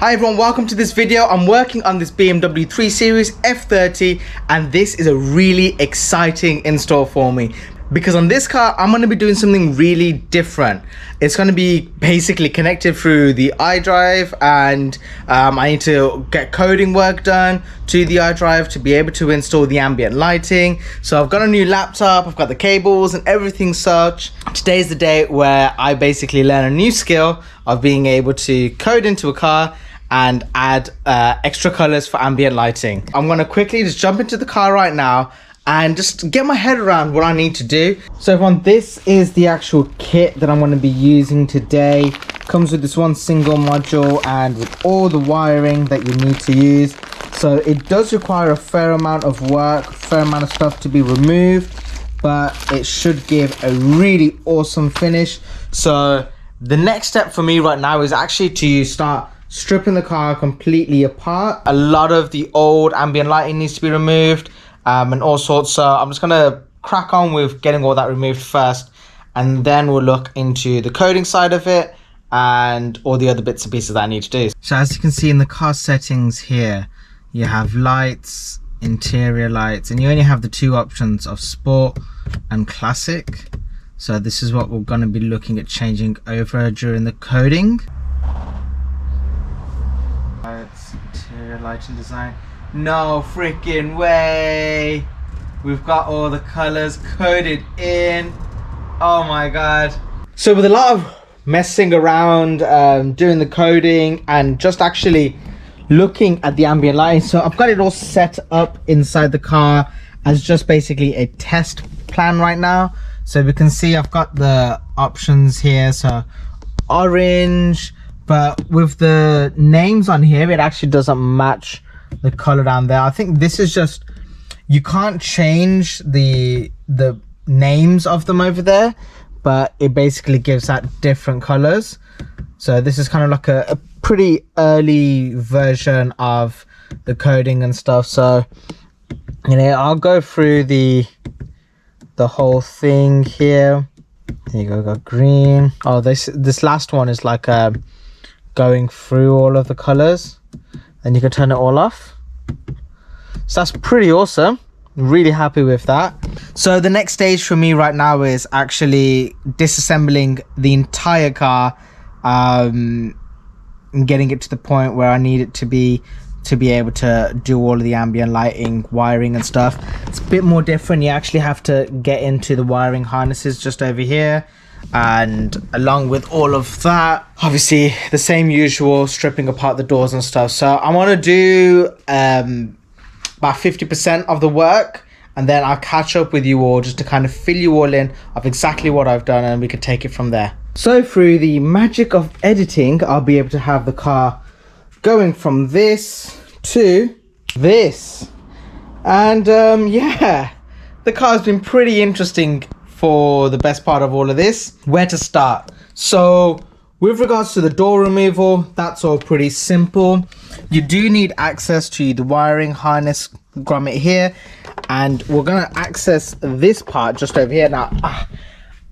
Hi everyone, welcome to this video. I'm working on this BMW 3 Series F30 and this is a really exciting install for me because on this car I'm going to be doing something really different. It's going to be basically connected through the iDrive and I need to get coding work done to the iDrive to be able to install the ambient lighting. So I've got a new laptop, I've got the cables and everything such. Today's the day where I basically learn a new skill of being able to code into a car and add extra colors for ambient lighting. I'm gonna quickly just jump into the car right now and just get my head around what I need to do. So everyone, this is the actual kit that I'm gonna be using today. Comes with this one single module and with all the wiring that you need to use. So it does require a fair amount of work, fair amount of stuff to be removed, but it should give a really awesome finish. So the next step for me right now is actually to start stripping the car completely apart. A lot of the old ambient lighting needs to be removed and all sorts. So I'm just gonna crack on with getting all that removed first, and then we'll look into the coding side of it and all the other bits and pieces that I need to do. So as you can see in the car settings here, you have lights, interior lights, and you only have the two options of sport and classic. So this is what we're gonna be looking at changing over during the coding. Interior lighting design. No freaking way! We've got all the colors coded in. Oh my god. So with a lot of messing around, doing the coding and just actually looking at the ambient lighting, so I've got it all set up inside the car as just basically a test plan right now. So we can see I've got the options here, so orange, but with the names on here it actually doesn't match the color down there. I think this is just, you can't change the names of them over there, but it basically gives out different colors. So this is kind of like a pretty early version of the coding and stuff. So you know, I'll go through the whole thing here. There you go, got green. Oh, this last one is like going through all of the colors, and you can turn it all off. So that's pretty awesome. Really happy with that. So the next stage for me right now is actually disassembling the entire car and getting it to the point where I need it to be able to do all of the ambient lighting, wiring and stuff. It's a bit more different. You actually have to get into the wiring harnesses just over here, and along with all of that, obviously the same usual stripping apart the doors and stuff. So I want to do about 50% of the work, and then I'll catch up with you all just to kind of fill you all in of exactly what I've done, and we can take it from there. So through the magic of editing, I'll be able to have the car going from this to this, and yeah, the car's been pretty interesting for the best part of all of this. Where to start? So with regards to the door removal, that's all pretty simple. You do need access to the wiring harness grommet here, and we're gonna access this part just over here. Now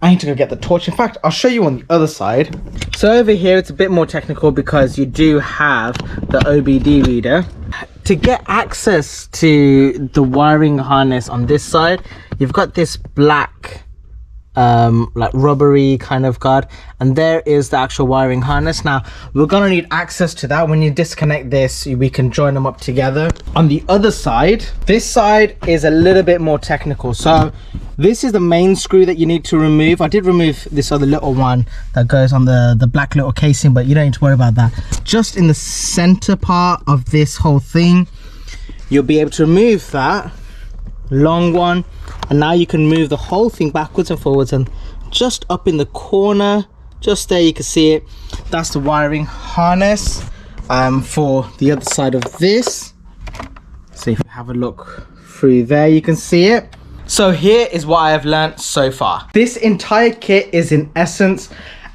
I need to go get the torch. In fact, I'll show you on the other side. So over here it's a bit more technical because you do have the OBD reader. To get access to the wiring harness on this side, you've got this black like rubbery kind of guard, and there is the actual wiring harness. Now we're gonna need access to that. When you disconnect this, we can join them up together. On the other side, this side is a little bit more technical. So this is the main screw that you need to remove. I did remove this other little one that goes on the black little casing, but you don't need to worry about that. Just in the center part of this whole thing, you'll be able to remove that long one, and now you can move the whole thing backwards and forwards, and just up in the corner just there you can see it, that's the wiring harness for the other side of this. So if you have a look through there, you can see it. So here is what I have learned so far. This entire kit is in essence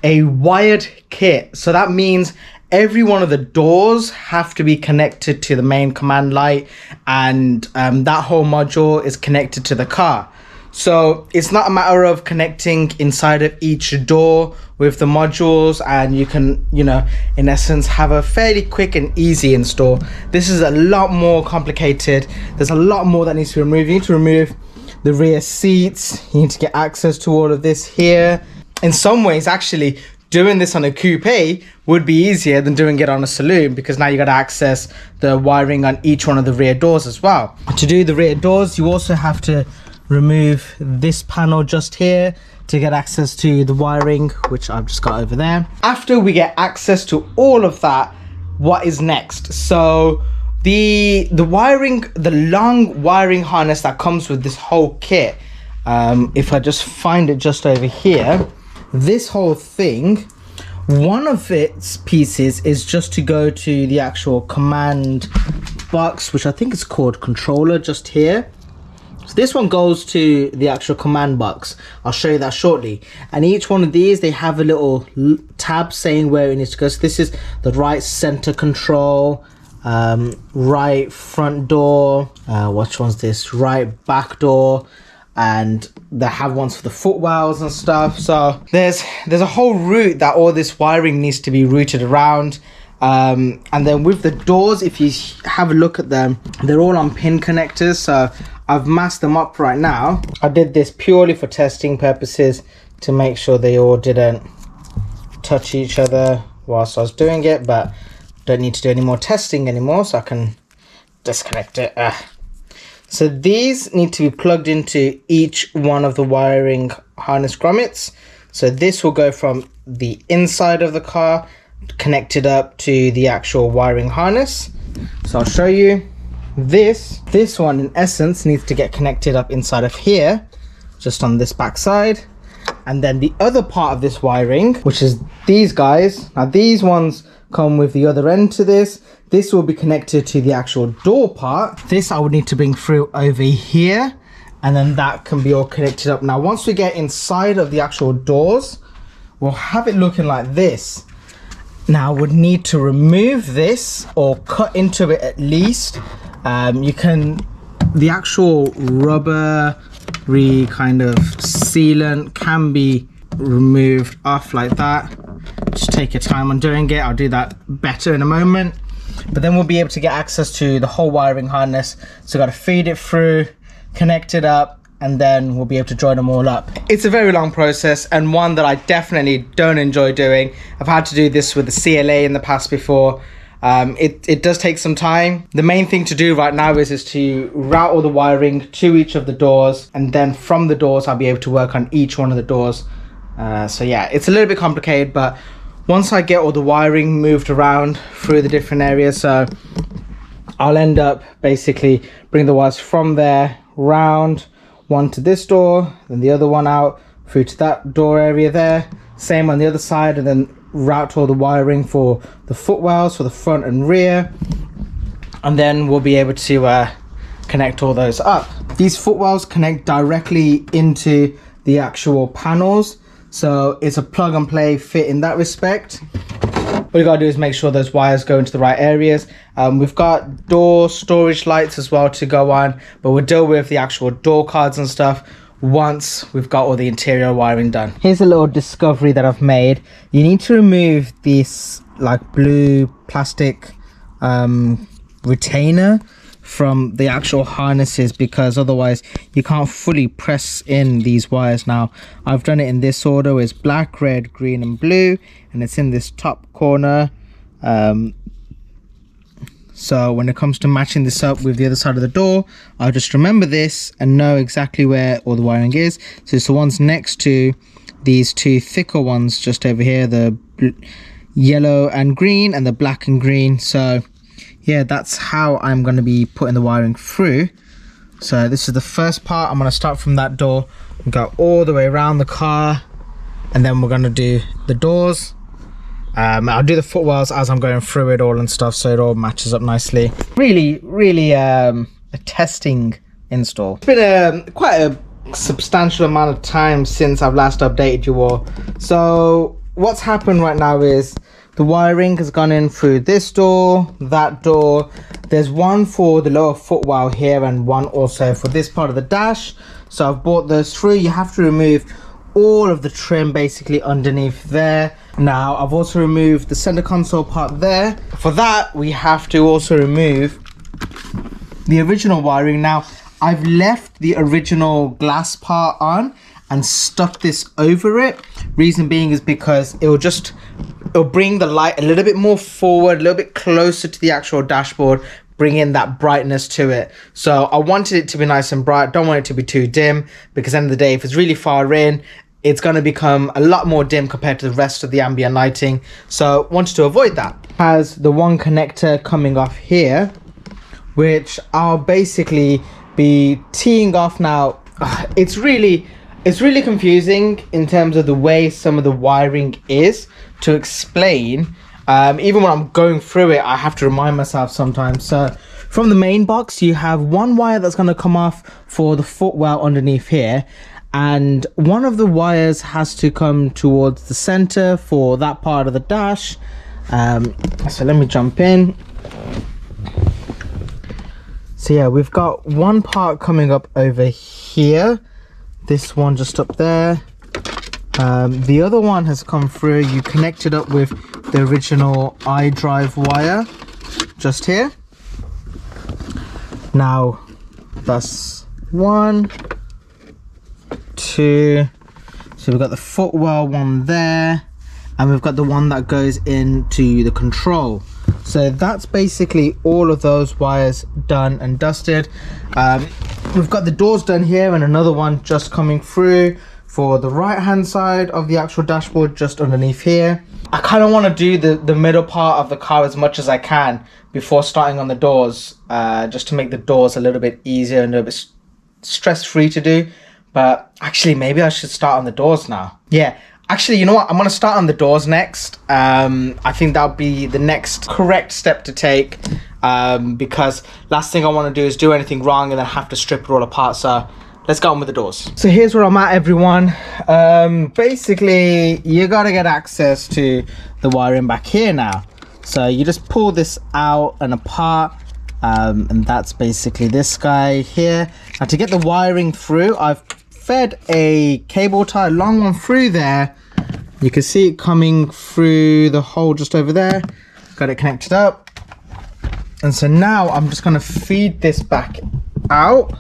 a wired kit, so that means every one of the doors have to be connected to the main command light, and that whole module is connected to the car. So it's not a matter of connecting inside of each door with the modules, and you can, you know, in essence have a fairly quick and easy install. This is a lot more complicated. There's a lot more that needs to be removed. You need to remove the rear seats. You need to get access to all of this here. In some ways, actually, doing this on a coupe would be easier than doing it on a saloon, because now you got to access the wiring on each one of the rear doors as well. To do the rear doors, you also have to remove this panel just here to get access to the wiring, which I've just got over there. After we get access to all of that, what is next? So the wiring, the long wiring harness that comes with this whole kit, if I just find it just over here, this whole thing, one of its pieces is just to go to the actual command box, which I think is called controller, just here. So this one goes to the actual command box. I'll show you that shortly. And each one of these, they have a little tab saying where it needs to go. So this is the right center control, right front door, which one's this, right back door, and they have ones for the footwells and stuff. So there's a whole route that all this wiring needs to be routed around. And then with the doors, if you have a look at them, they're all on pin connectors. So I've masked them up right now. I did this purely for testing purposes to make sure they all didn't touch each other whilst I was doing it, but don't need to do any more testing anymore, so I can disconnect it. So these need to be plugged into each one of the wiring harness grommets. So this will go from the inside of the car connected up to the actual wiring harness. So I'll show you. This one in essence needs to get connected up inside of here, just on this back side. And then the other part of this wiring, which is these guys, now these ones come with the other end to this. This will be connected to the actual door part. This I would need to bring through over here, and then that can be all connected up. Now once we get inside of the actual doors, we'll have it looking like this. Now I would need to remove this or cut into it at least. The actual rubbery kind of sealant can be removed off like that. Just take your time on doing it. I'll do that better in a moment. But then we'll be able to get access to the whole wiring harness. So got to feed it through, connect it up, and then we'll be able to join them all up. It's a very long process, and one that I definitely don't enjoy doing. I've had to do this with the CLA in the past before. It does take some time. The main thing to do right now is to route all the wiring to each of the doors, and then from the doors I'll be able to work on each one of the doors. So yeah, it's a little bit complicated, but once I get all the wiring moved around through the different areas, so I'll end up basically bring the wires from there round, one to this door, then the other one out through to that door area there, same on the other side, and then route all the wiring for the footwells for the front and rear, and then we'll be able to connect all those up. These footwells connect directly into the actual panels, so it's a plug and play fit in that respect. What you gotta do is make sure those wires go into the right areas. We've got door storage lights as well to go on, but we'll deal with the actual door cards and stuff once we've got all the interior wiring done. Here's a little discovery that I've made. You need to remove this like blue plastic retainer from the actual harnesses, because otherwise you can't fully press in these wires. Now I've done it in this order. It's black, red, green and blue, and it's in this top corner. So when it comes to matching this up with the other side of the door, I'll just remember this and know exactly where all the wiring is. So it's the ones next to these two thicker ones just over here, the yellow and green and the black and green. So yeah, that's how I'm going to be putting the wiring through. So this is the first part. I'm going to start from that door and go all the way around the car, and then we're going to do the doors. I'll do the footwells as I'm going through it all and stuff, so it all matches up nicely. Really a testing install. It's been quite a substantial amount of time since I've last updated you all. So what's happened right now is the wiring has gone in through this door, that door. There's one for the lower footwell here and one also for this part of the dash. So I've brought those through. You have to remove all of the trim basically underneath there. Now I've also removed the center console part there. For that we have to also remove the original wiring. Now I've left the original glass part on and stuck this over it. Reason being is because it'll bring the light a little bit more forward, a little bit closer to the actual dashboard, bring in that brightness to it. So I wanted it to be nice and bright, don't want it to be too dim, because at the end of the day, if it's really far in, it's going to become a lot more dim compared to the rest of the ambient lighting. So wanted to avoid that. Has the one connector coming off here, which I'll basically be teeing off now. It's really confusing in terms of the way some of the wiring is to explain. Even when I'm going through it, I have to remind myself sometimes. So from the main box, you have one wire that's going to come off for the footwell underneath here, and one of the wires has to come towards the center for that part of the dash. So let me jump in. So yeah, we've got one part coming up over here, this one just up there. The other one has come through. You connect it up with the original iDrive wire just here. Now that's 1, 2, so we've got the footwell one there, and we've got the one that goes into the control. So that's basically all of those wires done and dusted. We've got the doors done here, and another one just coming through for the right hand side of the actual dashboard just underneath here. I kind of want to do the middle part of the car as much as I can before starting on the doors, just to make the doors a little bit easier and a little bit stress-free to do. But actually, maybe I should start on the doors now. Yeah, actually, you know what? I'm going to start on the doors next. I think that'll be the next correct step to take, because last thing I want to do is do anything wrong and then have to strip it all apart. So let's go on with the doors. So here's where I'm at, everyone. Basically, you got to get access to the wiring back here now. So you just pull this out and apart. And that's basically this guy here. Now to get the wiring through, I've fed a cable tie, long one through there. You can see it coming through the hole just over there. Got it connected up. And so now I'm just going to feed this back out.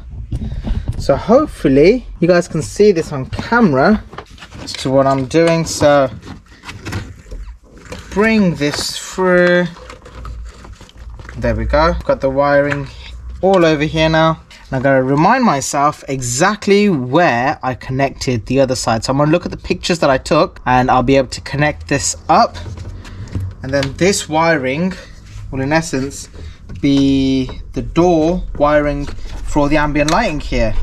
So hopefully you guys can see this on camera as to what I'm doing. So bring this through. There we go. Got the wiring all over here now. And I've got to remind myself exactly where I connected the other side. So I'm going to look at the pictures that I took, and I'll be able to connect this up. And then this wiring will in essence be the door wiring for the ambient lighting here.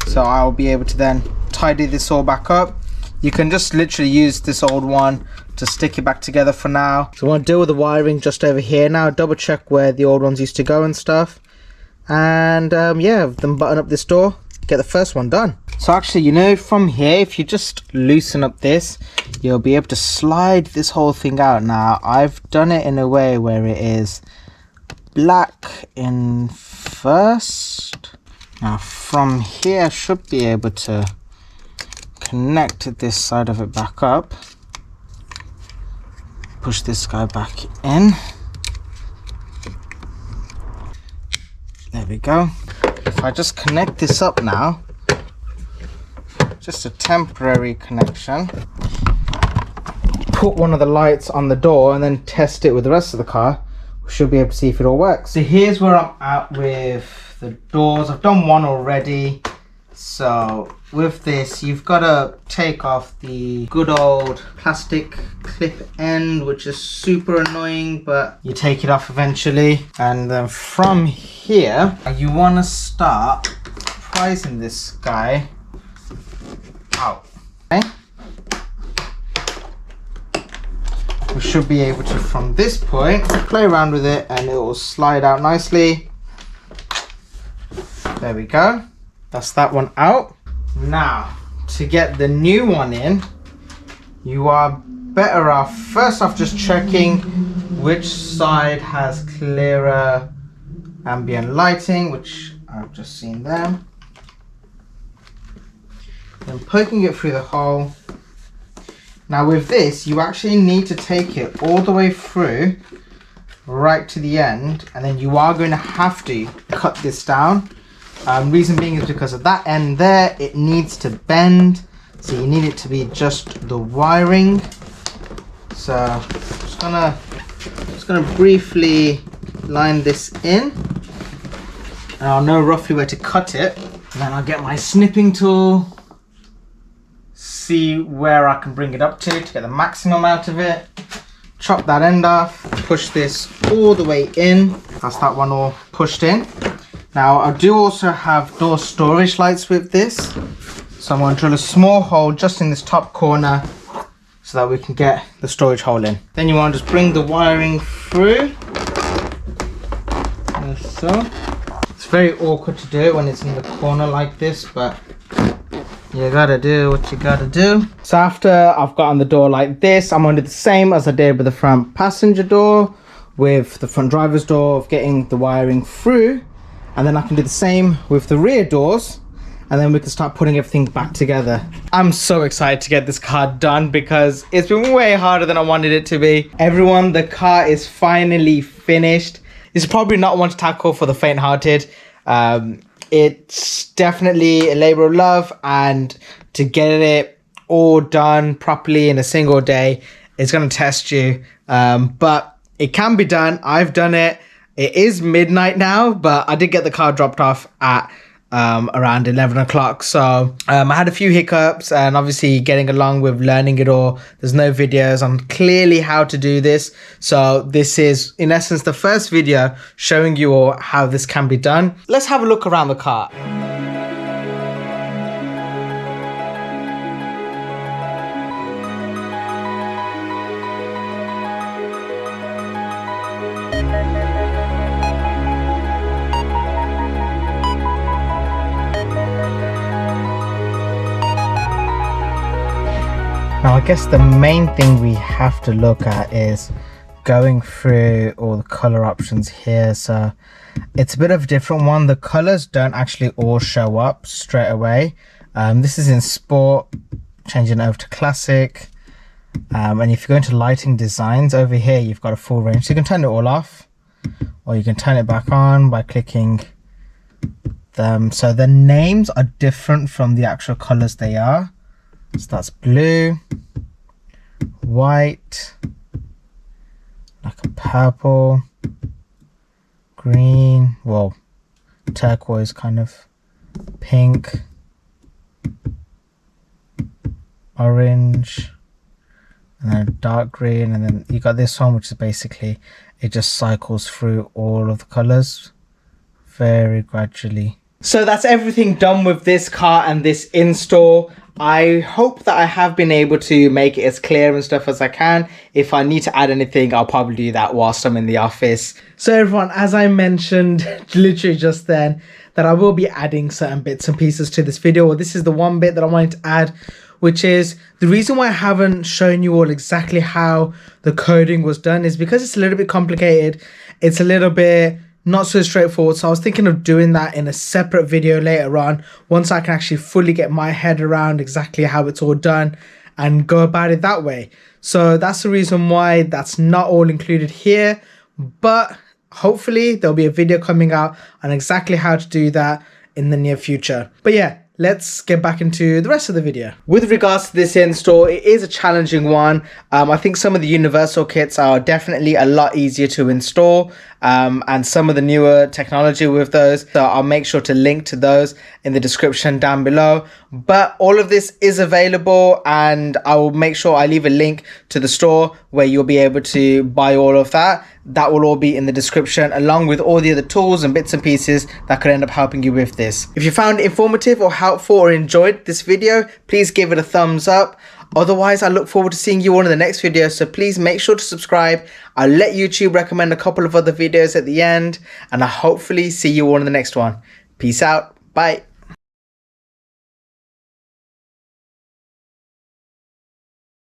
So I'll be able to then tidy this all back up. You can just literally use this old one to stick it back together for now. So I want to deal with the wiring just over here now, double check where the old ones used to go and stuff. And yeah, then button up this door, get the first one done. So actually, you know, from here, if you just loosen up this, you'll be able to slide this whole thing out. Now I've done it in a way where it is black in first. Now from here I should be able to connect this side of it back up, push this guy back in. There we go. If I just connect this up now, just a temporary connection, put one of the lights on the door and then test it with the rest of the car, we should be able to see if it all works. So here's where I'm at with the doors. I've done one already. So with this, you've got to take off the good old plastic clip end, which is super annoying, but you take it off eventually. And then from here, you want to start prising this guy out. Okay? We should be able to, from this point, play around with it and it will slide out nicely. There we go. That's that one out. Now, to get the new one in, you are better off first off just checking which side has clearer ambient lighting, which I've just seen there. and poking it through the hole. Now with this, you actually need to take it all the way through right to the end, and then you are going to have to cut this down. Reason being is because of that end there, it needs to bend, so you need it to be just the wiring. So just gonna briefly line this in, and I'll know roughly where to cut it, and then I'll get my snipping tool, see where I can bring it up to get the maximum out of it, chop that end off, push this all the way in. That's that one all pushed in. Now I do also have door storage lights with this, so I'm going to drill a small hole just in this top corner so that we can get the storage hole in. Then you want to just bring the wiring through, like so. It's very awkward to do it when it's in the corner like this, but you gotta do what you gotta do. So after I've gotten the door like this, I'm going to do the same as I did with the front passenger door, with the front driver's door, of getting the wiring through. And then I can do the same with the rear doors, and then we can start putting everything back together. I'm so excited to get this car done because it's been way harder than I wanted it to be. Everyone, the car is finally finished. It's probably not one to tackle for the faint-hearted. It's definitely a labor of love, and to get it all done properly in a single day, it's going to test you. But it can be done. I've done it. It is midnight now, but I did get the car dropped off at around 11 o'clock. So I had a few hiccups, and obviously getting along with learning it all. There's no videos on clearly how to do this. So this is, in essence, the first video showing you all how this can be done. Let's have a look around the car. Now I guess the main thing we have to look at is going through all the color options here. So it's a bit of a different one. The colors don't actually all show up straight away. This is in sport, changing over to classic. And if you go into lighting designs over here, you've got a full range. So you can turn it all off, or you can turn it back on by clicking them. So the names are different from the actual colors they are. So that's blue, white, like a purple, green, well, turquoise kind of, pink, orange, and then dark green, and then you got this one, which is basically, it just cycles through all of the colors very gradually. So that's everything done with this car and this install. I hope that I have been able to make it as clear and stuff as I can. If I need to add anything, I'll probably do that whilst I'm in the office. So everyone, as I mentioned literally just then, that I will be adding certain bits and pieces to this video. Well, this is the one bit that I wanted to add, which is the reason why I haven't shown you all exactly how the coding was done is because it's a little bit complicated. It's a little bit not so straightforward, so I was thinking of doing that in a separate video later on, once I can actually fully get my head around exactly how it's all done and go about it that way. So that's the reason why that's not all included here, but hopefully there'll be a video coming out on exactly how to do that in the near future. But yeah, let's get back into the rest of the video. With regards to this install, it is a challenging one. I think some of the universal kits are definitely a lot easier to install, and some of the newer technology with those. So I'll make sure to link to those in the description down below. But all of this is available, and I will make sure I leave a link to the store where you'll be able to buy all of that. That will all be in the description, along with all the other tools and bits and pieces that could end up helping you with this. If you found it informative or helpful or enjoyed this video, please give it a thumbs up. Otherwise, I look forward to seeing you all in the next video, so please make sure to subscribe. I'll let YouTube recommend a couple of other videos at the end, and I'll hopefully see you all in the next one. Peace out. Bye.